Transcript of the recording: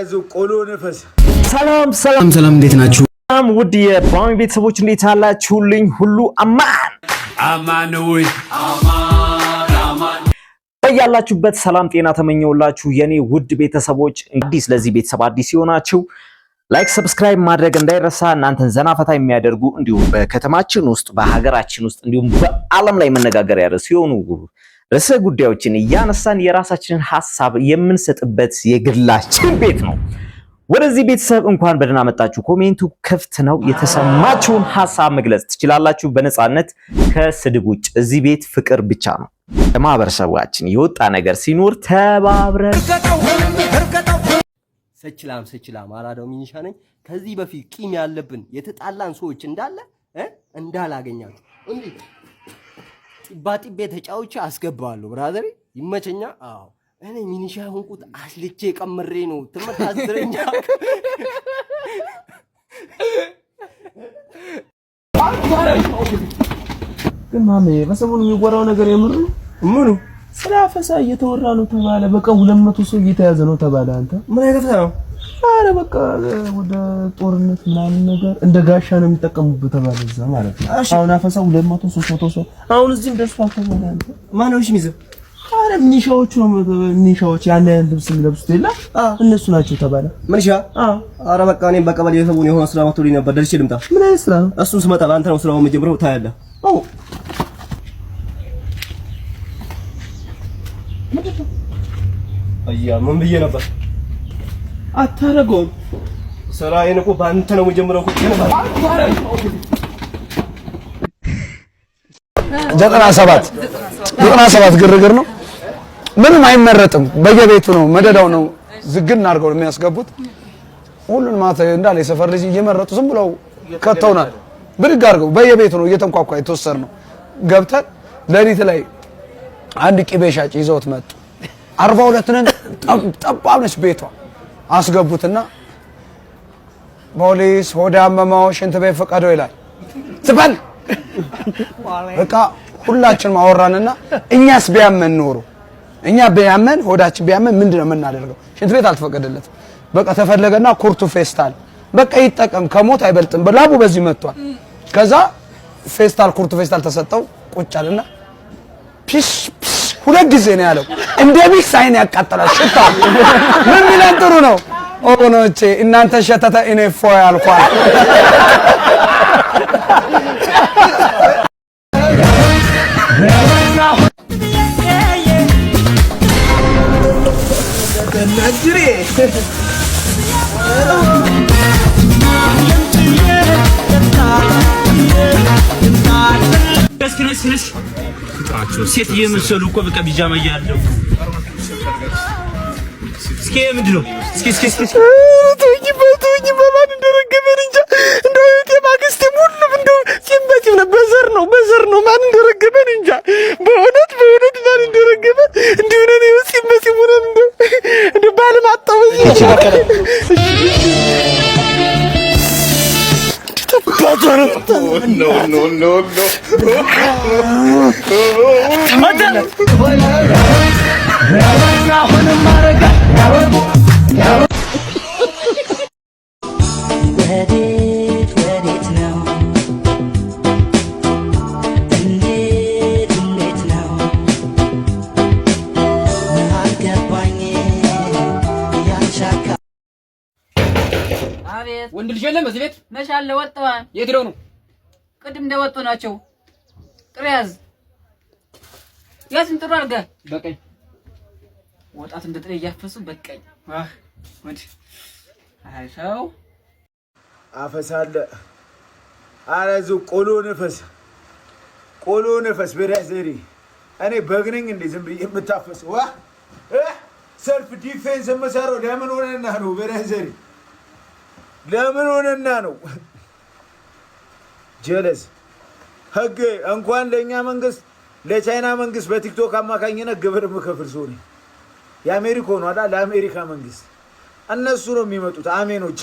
አረዙ ቆሎ ነፈስ ሰላም እንዴት ናችሁ? ውድ የፕራይም ቤተሰቦች እንዴት አላችሁልኝ? ሁሉ አማን ወይ በያላችሁበት ሰላም ጤና ተመኘውላችሁ የኔ ውድ ቤተሰቦች። እንግዲህ ስለዚህ ቤተሰብ አዲስ ይሆናችሁ ላይክ ሰብስክራይብ ማድረግ እንዳይረሳ። እናንተን ዘና ፈታ የሚያደርጉ እንዲሁም በከተማችን ውስጥ በሀገራችን ውስጥ እንዲሁም በዓለም ላይ መነጋገሪያ ርዕስ የሆኑ ርዕሰ ጉዳዮችን እያነሳን የራሳችንን ሐሳብ የምንሰጥበት የግላችን ቤት ነው። ወደዚህ ቤተሰብ እንኳን በደህና መጣችሁ። ኮሜንቱ ክፍት ነው። የተሰማችሁን ሐሳብ መግለጽ ትችላላችሁ በነፃነት ከስድብ ውጭ። እዚህ ቤት ፍቅር ብቻ ነው። ለማህበረሰባችን የወጣ ነገር ሲኖር ተባብረን ሰችላም አራዳው ሚኒሻ ነኝ። ከዚህ በፊት ቂም ያለብን የተጣላን ሰዎች እንዳላገኛችሁ እንዴ ጢባጢቤ ተጫውቼ አስገባለሁ። ብራዘር ይመቸኛ። አዎ እኔ ሚኒሻ ሆንኩት አስልቼ ቀምሬ ነው ተመታዝረኛ። ግን ማሜ በሰሞኑ የሚወራው ነገር የምር ነው? ምኑ ስለ አፈሳ እየተወራ ነው ተባለ። በቃ 200 ሰው እየተያዘ ነው ተባለ። አንተ ምን አይነት ነው? አረ በቃ ወደ ጦርነት ምናምን ነገር እንደ ጋሻ ነው የሚጠቀሙበት ተባለ እዛ ማለት ነው። አሁን አፈሳ 200 300 ሰው አሁን እዚህም ደርሷል ተባለ። አንተ ማን ነው የሚይዘው? አረ ሚኒሻዎቹ ነው ሚኒሻዎች ያን ልብስ የሚለብሱት የለ እነሱ ናቸው ተባለ። ሚኒሻ? አረ በቃ እኔም በቀበሌ የሰቡን የሆነ ስራ መጥቶልኝ ነበር ደርሼ ልምጣ። ምን አይነት ስራ ነው? እሱን ስመጣ አንተ ነው ስራውን መጀመሪያው ታያለህ። አዎ አያ ምን ብዬ ነበር? አታረገውም። ስራዬን እኮ ባንተ ነው መጀመሪያው እኮ ነበር። 97 ግርግር ነው። ምንም አይመረጥም። በየቤቱ ነው መደዳው ነው ዝግን አድርገው የሚያስገቡት። ሁሉን ማታ እንዳለ የሰፈር ልጅ እየመረጡ ዝም ብለው ከተውናል። ብድግ አድርገው በየቤቱ ነው እየተንኳኳ የተወሰነ ነው። ገብተን ሌሊት ላይ አንድ ቂቤ ሻጭ ይዘውት መጡ። 42 ነን። ጠባብ ነች ቤቷ። አስገቡትና ፖሊስ ሆዳ አመማው ሽንት ቤት ፈቀደው ይላል። ትበል በቃ ሁላችንም አወራንና እኛስ ቢያመን ኖሮ እኛ ቢያመን ሆዳችን ቢያመን ምንድነው የምናደርገው? ሽንት ቤት አልተፈቀደለትም። በቃ ተፈለገና ኩርቱ ፌስታል በቃ ይጠቀም ከሞት አይበልጥም በላቡ በዚህ መጥቷል። ከዛ ፌስታል ኩርቱ ፌስታል ተሰጠው። ቁጭ አለና ፒስ ሁለት ጊዜ ነው ያለው። እንደ ቢክ ሳይን ያቃጠላል ሽታ። ምን ሚለን ጥሩ ነው ኦጎኖቼ እናንተ ሸተተ እኔ ፎይ አልኳል። ሴት የመሰሉ እኮ በቃ ቢጃማ ያለው እስኪ ምንድን ነው? እስኪ ተውኝ በማን እንደረገመን እንጃ። እንደው የማግስት ሁሉም እንደው ሲምበሲም ነው በዘር ነው ማን እንደረገመን እንጃ። በእውነት ማን እንደረገመን እንደው ነው ሲምበሲም ሆነ እንደው ባልማጣው ወዴት ነው? እንዴት ነው? አልገባኝ ያንሻካ አቤት ወንድ ልጅ የለም እዚህ ቤት መች አለ? ወጥተዋል። የት ሄደው ነው? ቅድም እንደወጡ ናቸው። ጥሪያዝ ያዝን ጥሩ አድርገህ በቀኝ ወጣት እንደ ጥሬ እያፈሱ በቀኝ ወንድ አይሰው አፈሳለ አረዙ ቆሎ ነፈስ በራዘሪ እኔ በግነኝ እንዴ ዝም ብዬ የምታፈሰው ሰልፍ ዲፌንስ መሰረው ለምን ሆነና ነው? በራዘሪ ለምን ሆነና ነው? ጀለስ ህግ እንኳን ለኛ መንግስት ለቻይና መንግስት በቲክቶክ አማካኝነት ግብር መከፍል ሰው ነኝ። የአሜሪካ ነው አይደል? ለአሜሪካ መንግስት እነሱ ነው የሚመጡት አሜኖች።